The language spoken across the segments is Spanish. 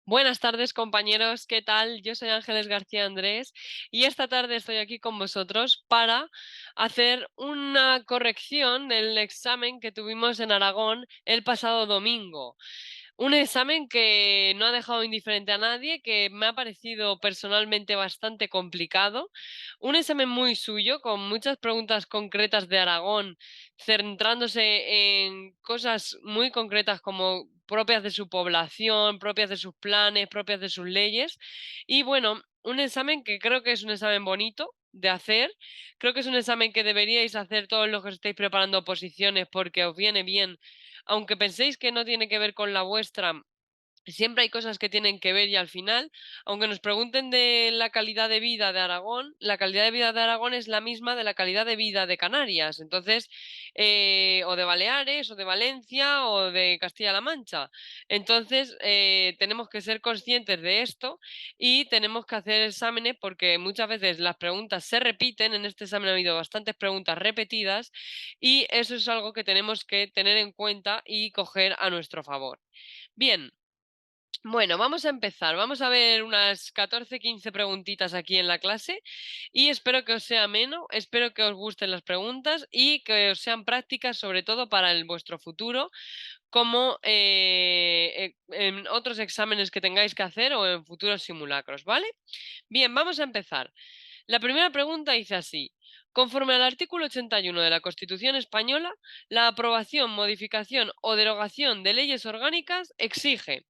Buenas tardes, compañeros. ¿Qué tal? Yo soy Ángeles García Andrés y esta tarde estoy aquí con vosotros para hacer una corrección del examen que tuvimos en Aragón el pasado domingo. Un examen que no ha dejado indiferente a nadie, que me ha parecido personalmente bastante complicado. Un examen muy suyo, con muchas preguntas concretas de Aragón, centrándose en cosas muy concretas como propias de su población, propias de sus planes, propias de sus leyes. Y bueno, un examen que creo que es un examen bonito de hacer. Creo que es un examen que deberíais hacer todos los que os estáis preparando oposiciones porque os viene bien, aunque penséis que no tiene que ver con la vuestra. Siempre hay cosas que tienen que ver y al final, aunque nos pregunten de la calidad de vida de Aragón, la calidad de vida de Aragón es la misma de la calidad de vida de Canarias, entonces, o de Baleares, o de Valencia, o de Castilla-La Mancha. Entonces, tenemos que ser conscientes de esto y tenemos que hacer exámenes porque muchas veces las preguntas se repiten. En este examen ha habido bastantes preguntas repetidas y eso es algo que tenemos que tener en cuenta y coger a nuestro favor. Bien. Bueno, vamos a empezar. Vamos a ver unas 14, 15 preguntitas aquí en la clase y espero que os sea ameno, espero que os gusten las preguntas y que os sean prácticas sobre todo para vuestro futuro, como en otros exámenes que tengáis que hacer o en futuros simulacros, ¿vale? Bien, vamos a empezar. La primera pregunta dice así. Conforme al artículo 81 de la Constitución española, la aprobación, modificación o derogación de leyes orgánicas exige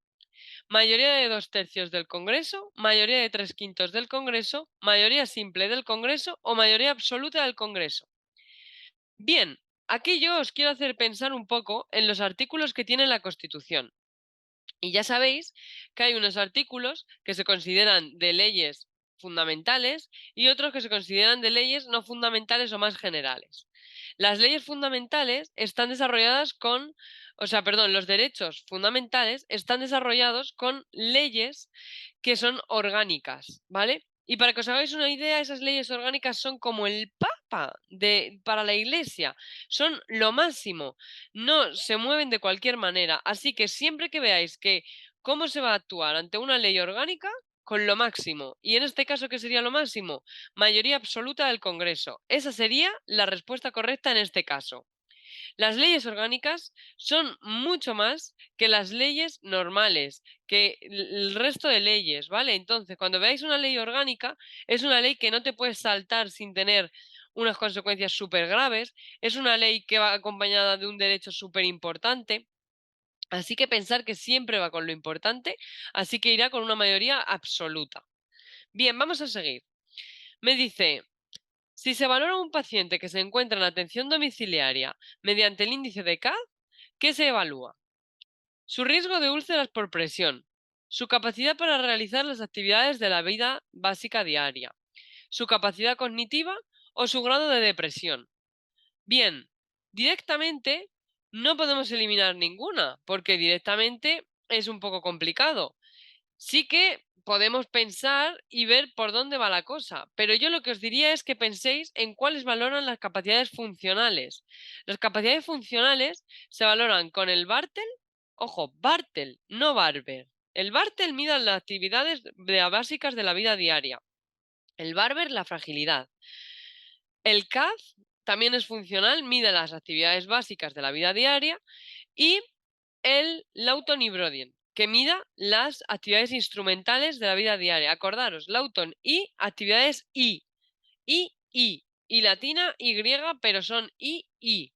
mayoría de 2/3 del Congreso, mayoría de 3/5 del Congreso, mayoría simple del Congreso o mayoría absoluta del Congreso. Bien, aquí yo os quiero hacer pensar un poco en los artículos que tiene la Constitución. Y ya sabéis que hay unos artículos que se consideran de leyes fundamentales y otros que se consideran de leyes no fundamentales o más generales. Las leyes fundamentales están desarrolladas con, o sea, perdón, los derechos fundamentales están desarrollados con leyes que son orgánicas, ¿vale? Y para que os hagáis una idea, esas leyes orgánicas son como el papa para la iglesia, son lo máximo, no se mueven de cualquier manera. Así que siempre que veáis que cómo se va a actuar ante una ley orgánica, con lo máximo. Y en este caso, ¿qué sería lo máximo? Mayoría absoluta del Congreso. Esa sería la respuesta correcta en este caso. Las leyes orgánicas son mucho más que las leyes normales, que el resto de leyes, ¿vale? Entonces, cuando veáis una ley orgánica, es una ley que no te puedes saltar sin tener unas consecuencias súper graves, es una ley que va acompañada de un derecho súper importante, así que pensar que siempre va con lo importante, así que irá con una mayoría absoluta. Bien, vamos a seguir. Me dice, si se valora un paciente que se encuentra en atención domiciliaria mediante el índice de CAD, ¿qué se evalúa? Su riesgo de úlceras por presión, su capacidad para realizar las actividades de la vida básica diaria, su capacidad cognitiva o su grado de depresión. Bien, directamente no podemos eliminar ninguna, porque directamente es un poco complicado. Sí que podemos pensar y ver por dónde va la cosa, pero yo lo que os diría es que penséis en cuáles valoran las capacidades funcionales. Las capacidades funcionales se valoran con el Bartel, ojo, Bartel, no Barber. El Bartel mide las actividades básicas de la vida diaria. El Barber, la fragilidad. El CAZ también es funcional, mide las actividades básicas de la vida diaria. Y el Lawton y Brodien, que mida las actividades instrumentales de la vida diaria. Acordaros, Lawton y actividades I latina, Y, pero son I.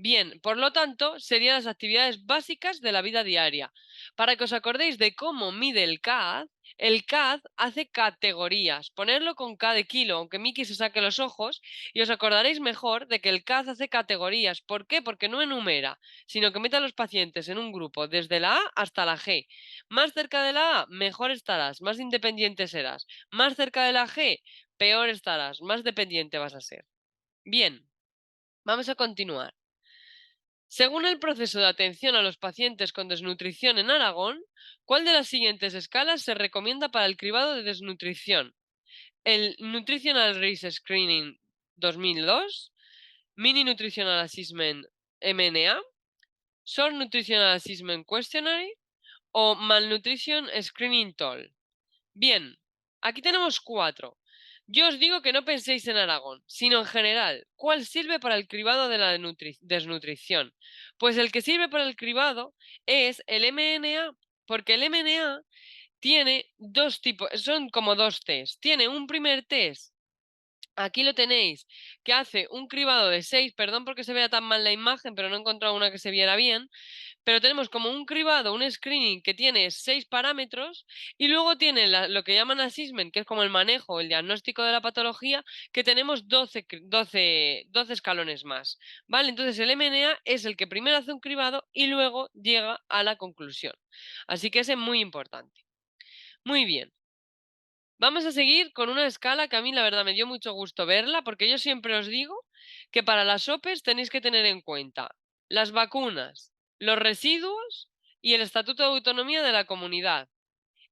Bien, por lo tanto, serían las actividades básicas de la vida diaria. Para que os acordéis de cómo mide el CAD hace categorías. Ponerlo con K de kilo, aunque Miki se saque los ojos, y os acordaréis mejor de que el CAD hace categorías. ¿Por qué? Porque no enumera, sino que mete a los pacientes en un grupo, desde la A hasta la G. Más cerca de la A, mejor estarás, más independiente serás. Más cerca de la G, peor estarás, más dependiente vas a ser. Bien, vamos a continuar. Según el proceso de atención a los pacientes con desnutrición en Aragón, ¿cuál de las siguientes escalas se recomienda para el cribado de desnutrición? El Nutritional Risk Screening 2002, Mini Nutritional Assessment MNA, Short Nutritional Assessment Questionnaire o Malnutrition Screening Tool. Bien, aquí tenemos 4. Yo os digo que no penséis en Aragón, sino en general. ¿Cuál sirve para el cribado de la desnutrición? Pues el que sirve para el cribado es el MNA, porque el MNA tiene dos tipos, son como dos test. Tiene un primer test, aquí lo tenéis, que hace un cribado de 6, perdón porque se vea tan mal la imagen, pero no he encontrado una que se viera bien, pero tenemos como un cribado, un screening que tiene 6 parámetros y luego tiene lo que llaman assessment, que es como el manejo, el diagnóstico de la patología, que tenemos 12 escalones más, ¿vale? Entonces el MNA es el que primero hace un cribado y luego llega a la conclusión. Así que ese es muy importante. Muy bien. Vamos a seguir con una escala que a mí la verdad me dio mucho gusto verla, porque yo siempre os digo que para las OPEs tenéis que tener en cuenta las vacunas, los residuos y el Estatuto de Autonomía de la Comunidad.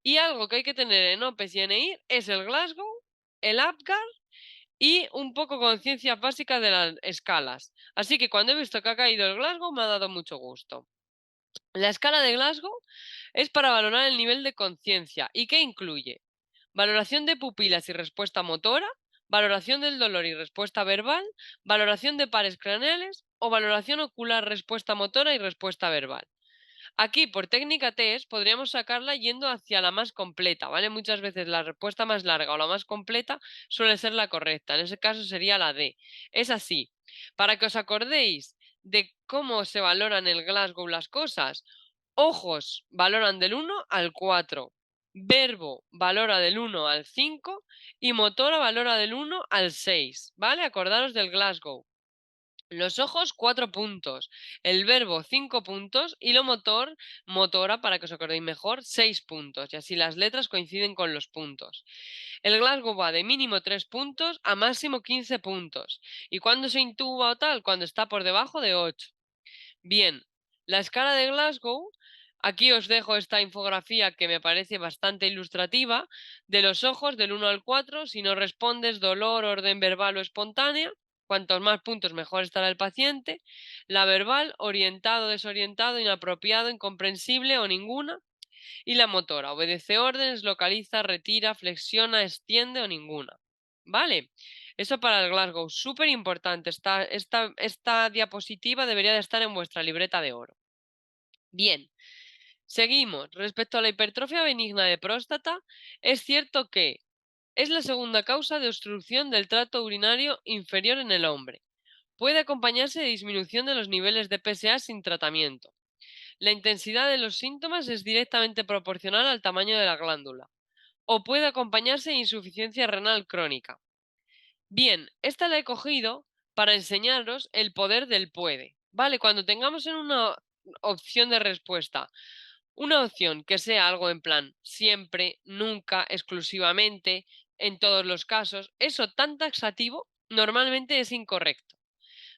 Y algo que hay que tener en OPEs y en EIR es el Glasgow, el APGAR y un poco conciencia básica de las escalas. Así que cuando he visto que ha caído el Glasgow me ha dado mucho gusto. La escala de Glasgow es para valorar el nivel de conciencia. ¿Y qué incluye? Valoración de pupilas y respuesta motora, valoración del dolor y respuesta verbal, valoración de pares craneales o valoración ocular, respuesta motora y respuesta verbal. Aquí, por técnica test, podríamos sacarla yendo hacia la más completa, ¿vale? Muchas veces la respuesta más larga o la más completa suele ser la correcta. En ese caso sería la D. Es así. Para que os acordéis de cómo se valoran en el Glasgow las cosas, ojos valoran del 1 al 4. Verbo valora del 1 al 5 y motora valora del 1 al 6, ¿vale? Acordaros del Glasgow. Los ojos 4 puntos, el verbo 5 puntos y lo motora, para que os acordéis mejor, 6 puntos. Y así las letras coinciden con los puntos. El Glasgow va de mínimo 3 puntos a máximo 15 puntos. ¿Y cuando se intuba o tal? Cuando está por debajo de 8. Bien, la escala de Glasgow, aquí os dejo esta infografía que me parece bastante ilustrativa, de los ojos del 1 al 4, si no respondes dolor, orden verbal o espontánea, cuantos más puntos mejor estará el paciente, la verbal, orientado, desorientado, inapropiado, incomprensible o ninguna, y la motora, obedece órdenes, localiza, retira, flexiona, extiende o ninguna. ¿Vale? Eso para el Glasgow, súper importante. Esta diapositiva debería de estar en vuestra libreta de oro. Bien, seguimos. Respecto a la hipertrofia benigna de próstata, es cierto que es la segunda causa de obstrucción del tracto urinario inferior en el hombre. Puede acompañarse de disminución de los niveles de PSA sin tratamiento. La intensidad de los síntomas es directamente proporcional al tamaño de la glándula. O puede acompañarse de insuficiencia renal crónica. Bien, esta la he cogido para enseñaros el poder del puede. ¿Vale? Cuando tengamos en una opción de respuesta una opción que sea algo en plan siempre, nunca, exclusivamente, en todos los casos, eso tan taxativo normalmente es incorrecto.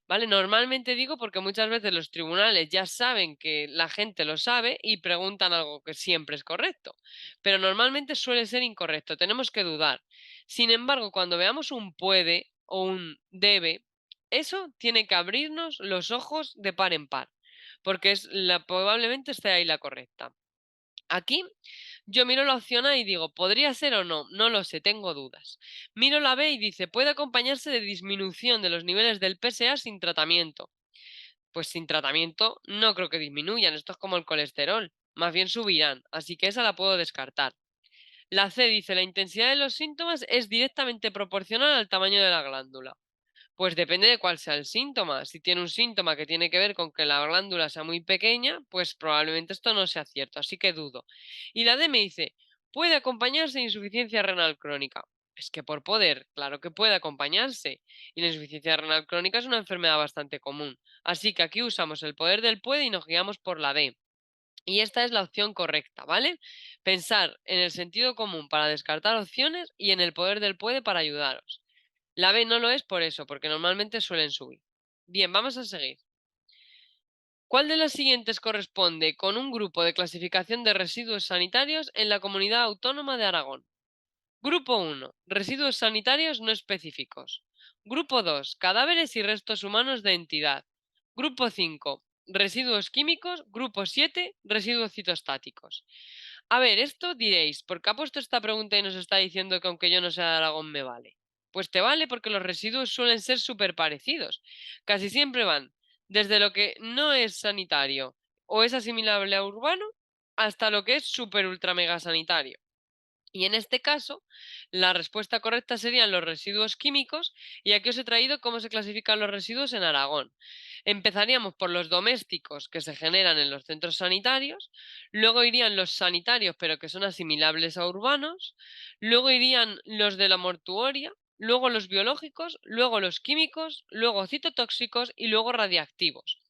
¿Vale? Normalmente digo porque muchas veces los tribunales ya saben que la gente lo sabe y preguntan algo que siempre es correcto, pero normalmente suele ser incorrecto, tenemos que dudar. Sin embargo, cuando veamos un puede o un debe, eso tiene que abrirnos los ojos de par en par, porque probablemente esté ahí la correcta. Aquí yo miro la opción A y digo, ¿podría ser o no? No lo sé, tengo dudas. Miro la B y dice, puede acompañarse de disminución de los niveles del PSA sin tratamiento. Pues sin tratamiento no creo que disminuyan, esto es como el colesterol, más bien subirán, así que esa la puedo descartar. La C dice, la intensidad de los síntomas es directamente proporcional al tamaño de la glándula. Pues depende de cuál sea el síntoma. Si tiene un síntoma que tiene que ver con que la glándula sea muy pequeña, pues probablemente esto no sea cierto, así que dudo. Y la D me dice, puede acompañarse de insuficiencia renal crónica. Es que por poder, claro que puede acompañarse. Y la insuficiencia renal crónica es una enfermedad bastante común. Así que aquí usamos el poder del puede y nos guiamos por la D. Y esta es la opción correcta, ¿vale? Pensar en el sentido común para descartar opciones y en el poder del puede para ayudaros. La B no lo es por eso, porque normalmente suelen subir. Bien, vamos a seguir. ¿Cuál de las siguientes corresponde con un grupo de clasificación de residuos sanitarios en la comunidad autónoma de Aragón? Grupo 1. Residuos sanitarios no específicos. Grupo 2. Cadáveres y restos humanos de entidad. Grupo 5. residuos químicos, grupo 7, residuos citostáticos. A ver, esto diréis, ¿por qué ha puesto esta pregunta y nos está diciendo que aunque yo no sea de Aragón me vale? Pues te vale porque los residuos suelen ser súper parecidos. Casi siempre van desde lo que no es sanitario o es asimilable a urbano hasta lo que es súper ultra mega sanitario. Y en este caso, la respuesta correcta serían los residuos químicos, y aquí os he traído cómo se clasifican los residuos en Aragón. Empezaríamos por los domésticos que se generan en los centros sanitarios, luego irían los sanitarios pero que son asimilables a urbanos, luego irían los de la mortuoria, luego los biológicos, luego los químicos, luego citotóxicos y luego radiactivos.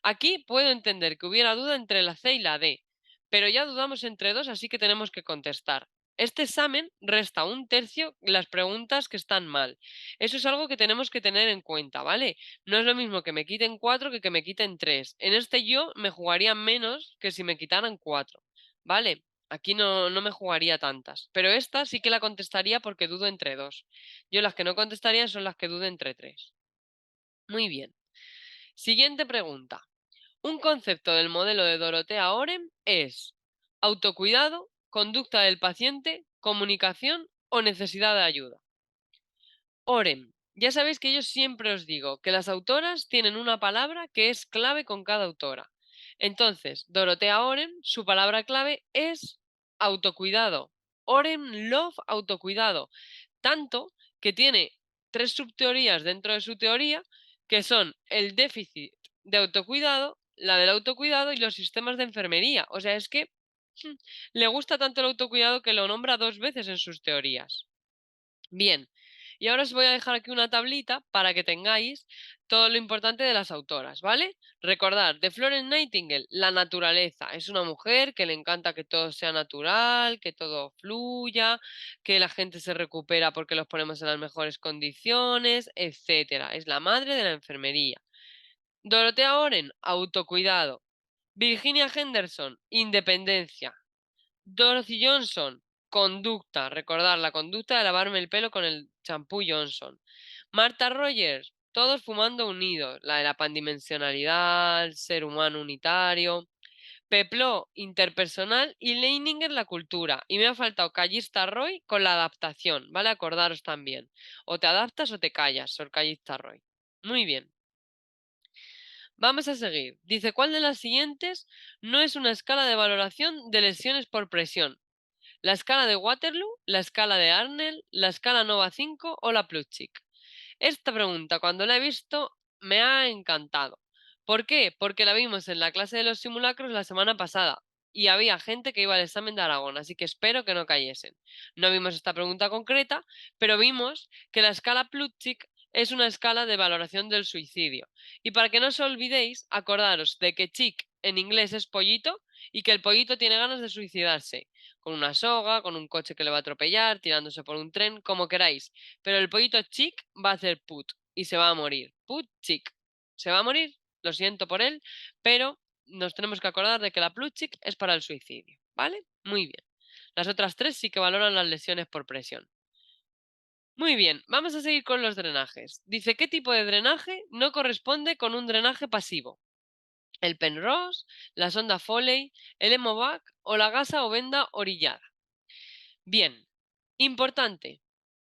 Aquí puedo entender que hubiera duda entre la C y la D, pero ya dudamos entre dos, así que tenemos que contestar. Este examen resta un tercio las preguntas que están mal. Eso es algo que tenemos que tener en cuenta, ¿vale? No es lo mismo que me quiten 4 que me quiten 3. En este yo me jugaría menos que si me quitaran 4, ¿vale? Aquí no me jugaría tantas, pero esta sí que la contestaría porque dudo entre dos. Yo las que no contestaría son las que dudo entre 3. Muy bien. Siguiente pregunta. Un concepto del modelo de Dorothea Oren es autocuidado, conducta del paciente, comunicación o necesidad de ayuda. Oren, ya sabéis que yo siempre os digo que las autoras tienen una palabra que es clave con cada autora. Entonces, Dorothea Oren, su palabra clave es autocuidado. Oren Love autocuidado. Tanto que tiene 3 subteorías dentro de su teoría, que son el déficit de autocuidado, la del autocuidado y los sistemas de enfermería. O sea, es que le gusta tanto el autocuidado que lo nombra 2 veces en sus teorías. Bien, y ahora os voy a dejar aquí una tablita para que tengáis todo lo importante de las autoras, ¿vale? Recordad, de Florence Nightingale, la naturaleza. Es una mujer que le encanta que todo sea natural, que todo fluya, que la gente se recupera porque los ponemos en las mejores condiciones, etcétera. Es la madre de la enfermería. Dorothea Oren, autocuidado. Virginia Henderson, independencia. Dorothy Johnson, conducta. Recordar la conducta de lavarme el pelo con el champú Johnson. Martha Rogers, todos fumando unidos. La de la pandimensionalidad, el ser humano unitario. Pepló, interpersonal. Y Leininger, la cultura. Y me ha faltado Callista Roy con la adaptación, ¿vale? Acordaros también. O te adaptas o te callas, Sor Callista Roy. Muy bien. Vamos a seguir. Dice, ¿cuál de las siguientes no es una escala de valoración de lesiones por presión? ¿La escala de Waterloo, la escala de Arnell, la escala Nova 5 o la Plutchik? Esta pregunta, cuando la he visto, me ha encantado. ¿Por qué? Porque la vimos en la clase de los simulacros la semana pasada y había gente que iba al examen de Aragón, así que espero que no cayesen. No vimos esta pregunta concreta, pero vimos que la escala Plutchik es una escala de valoración del suicidio. Y para que no os olvidéis, acordaros de que chick en inglés es pollito y que el pollito tiene ganas de suicidarse con una soga, con un coche que le va a atropellar, tirándose por un tren, como queráis. Pero el pollito chick va a hacer put y se va a morir. Put chick. Se va a morir, lo siento por él, pero nos tenemos que acordar de que la Plutchik es para el suicidio, ¿vale? Muy bien. Las otras 3 sí que valoran las lesiones por presión. Muy bien, vamos a seguir con los drenajes. Dice, ¿qué tipo de drenaje no corresponde con un drenaje pasivo? ¿El Penrose, la sonda Foley, el Hemovac o la gasa o venda orillada? Bien, importante.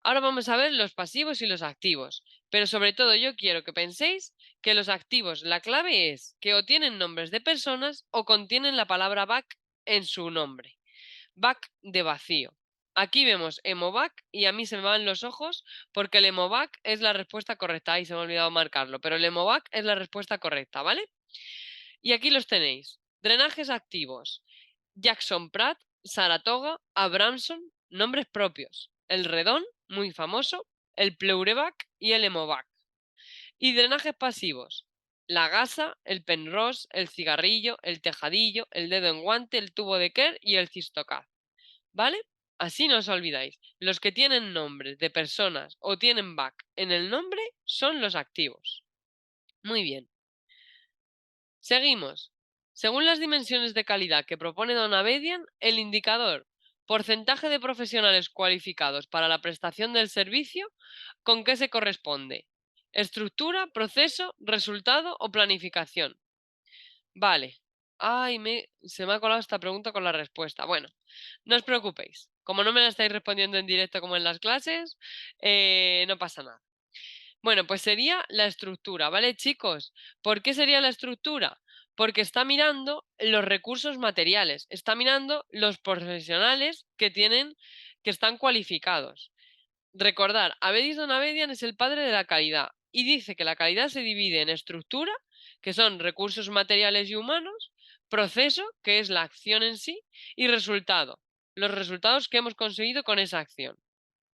Ahora vamos a ver los pasivos y los activos, pero sobre todo yo quiero que penséis que los activos, la clave es que o tienen nombres de personas o contienen la palabra back en su nombre. Back de vacío. Aquí vemos Hemovac y a mí se me van los ojos porque el Hemovac es la respuesta correcta. Ahí se me ha olvidado marcarlo, pero el Hemovac es la respuesta correcta, ¿vale? Y aquí los tenéis. Drenajes activos. Jackson Pratt, Saratoga, Abramson, nombres propios. El Redón, muy famoso, el Pleurevac y el Hemovac. Y drenajes pasivos. La gasa, el Penrose, el cigarrillo, el tejadillo, el dedo en guante, el tubo de Kerr y el cistocaz. ¿Vale? Así no os olvidáis. Los que tienen nombres de personas o tienen back en el nombre son los activos. Muy bien. Seguimos. Según las dimensiones de calidad que propone Don Abedian, el indicador porcentaje de profesionales cualificados para la prestación del servicio, ¿con qué se corresponde? ¿Estructura, proceso, resultado o planificación? Vale. Ay, se me ha colado esta pregunta con la respuesta. Bueno, no os preocupéis. Como no me la estáis respondiendo en directo como en las clases, no pasa nada. Bueno, pues sería la estructura, ¿vale, chicos? ¿Por qué sería la estructura? Porque está mirando los recursos materiales, está mirando los profesionales que están cualificados. Recordar, Abedis Donabedian es el padre de la calidad y dice que la calidad se divide en estructura, que son recursos materiales y humanos, proceso, que es la acción en sí, y resultado, los resultados que hemos conseguido con esa acción.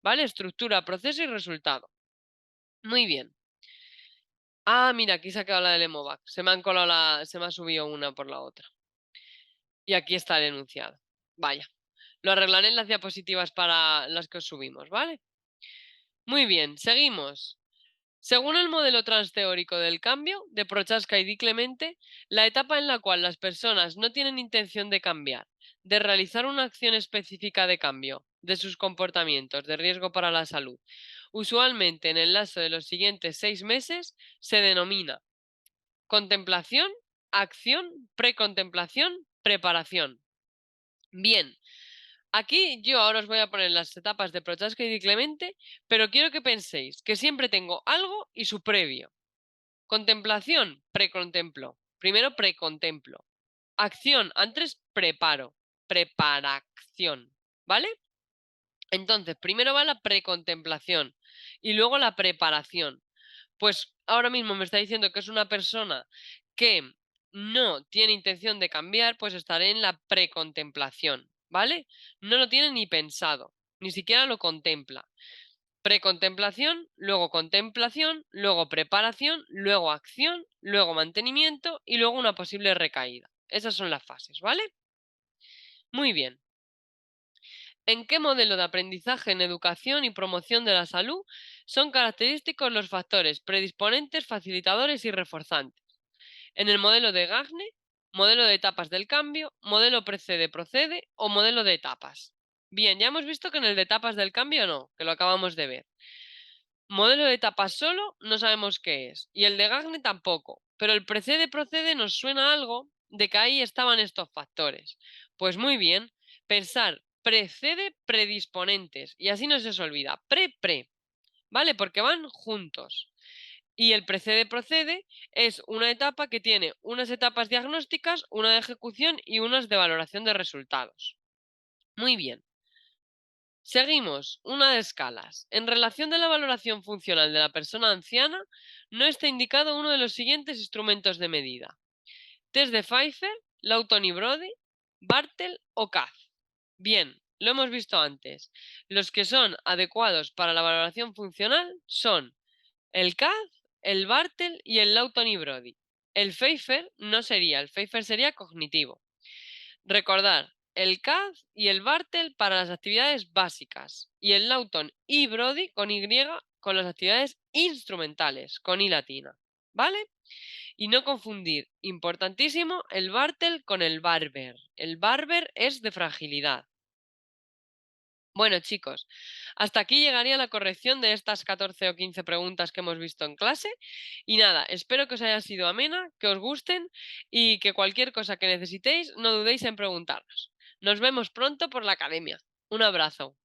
¿Vale? Estructura, proceso y resultado. Muy bien. Ah, mira, aquí se ha quedado la del Emovac. Se me ha subido una por la otra. Y aquí está el enunciado. Vaya. Lo arreglaré en las diapositivas para las que os subimos, ¿vale? Muy bien, seguimos. Según el modelo transteórico del cambio de Prochaska y Di Clemente, la etapa en la cual las personas no tienen intención de cambiar, de realizar una acción específica de cambio de sus comportamientos de riesgo para la salud, usualmente en el lapso de los siguientes 6 meses, se denomina contemplación, acción, precontemplación, preparación. Bien, aquí yo ahora os voy a poner las etapas de Prochaska y Di Clemente, pero quiero que penséis que siempre tengo algo y su previo. Contemplación, precontemplo. Primero precontemplo. Acción, antes preparo. Preparación. ¿Vale? Entonces, primero va la precontemplación y luego la preparación. Pues ahora mismo me está diciendo que es una persona que no tiene intención de cambiar, pues estaré en la precontemplación, ¿vale? No lo tiene ni pensado, ni siquiera lo contempla. Precontemplación, luego contemplación, luego preparación, luego acción, luego mantenimiento y luego una posible recaída. Esas son las fases, ¿vale? Muy bien. ¿En qué modelo de aprendizaje en educación y promoción de la salud son característicos los factores predisponentes, facilitadores y reforzantes? En el modelo de Gagne, modelo de etapas del cambio, modelo precede-procede o modelo de etapas. Bien, ya hemos visto que en el de etapas del cambio no, que lo acabamos de ver. Modelo de etapas solo no sabemos qué es, y el de Gagne tampoco, pero el precede-procede nos suena algo de que ahí estaban estos factores. Pues muy bien, pensar precede predisponentes, y así no se os olvida, pre-pre, ¿vale? Porque van juntos. Y el precede-procede es una etapa que tiene unas etapas diagnósticas, una de ejecución y unas de valoración de resultados. Muy bien. Seguimos, una de escalas. En relación de la valoración funcional de la persona anciana, no está indicado uno de los siguientes instrumentos de medida. Test de Pfeiffer, Lawton y Brody, Bartel o Kaz. Bien, lo hemos visto antes. Los que son adecuados para la valoración funcional son el Kaz, el Bartel y el Lawton y Brody. El Pfeiffer no sería, el Pfeiffer sería cognitivo. Recordar, el CAD y el Bartel para las actividades básicas y el Lawton y Brody con Y con las actividades instrumentales, con I latina. ¿Vale? Y no confundir, importantísimo, el Bartel con el Barber. El Barber es de fragilidad. Bueno, chicos, hasta aquí llegaría la corrección de estas 14 o 15 preguntas que hemos visto en clase. Y nada, espero que os haya sido amena, que os gusten y que cualquier cosa que necesitéis no dudéis en preguntarnos. Nos vemos pronto por la academia. Un abrazo.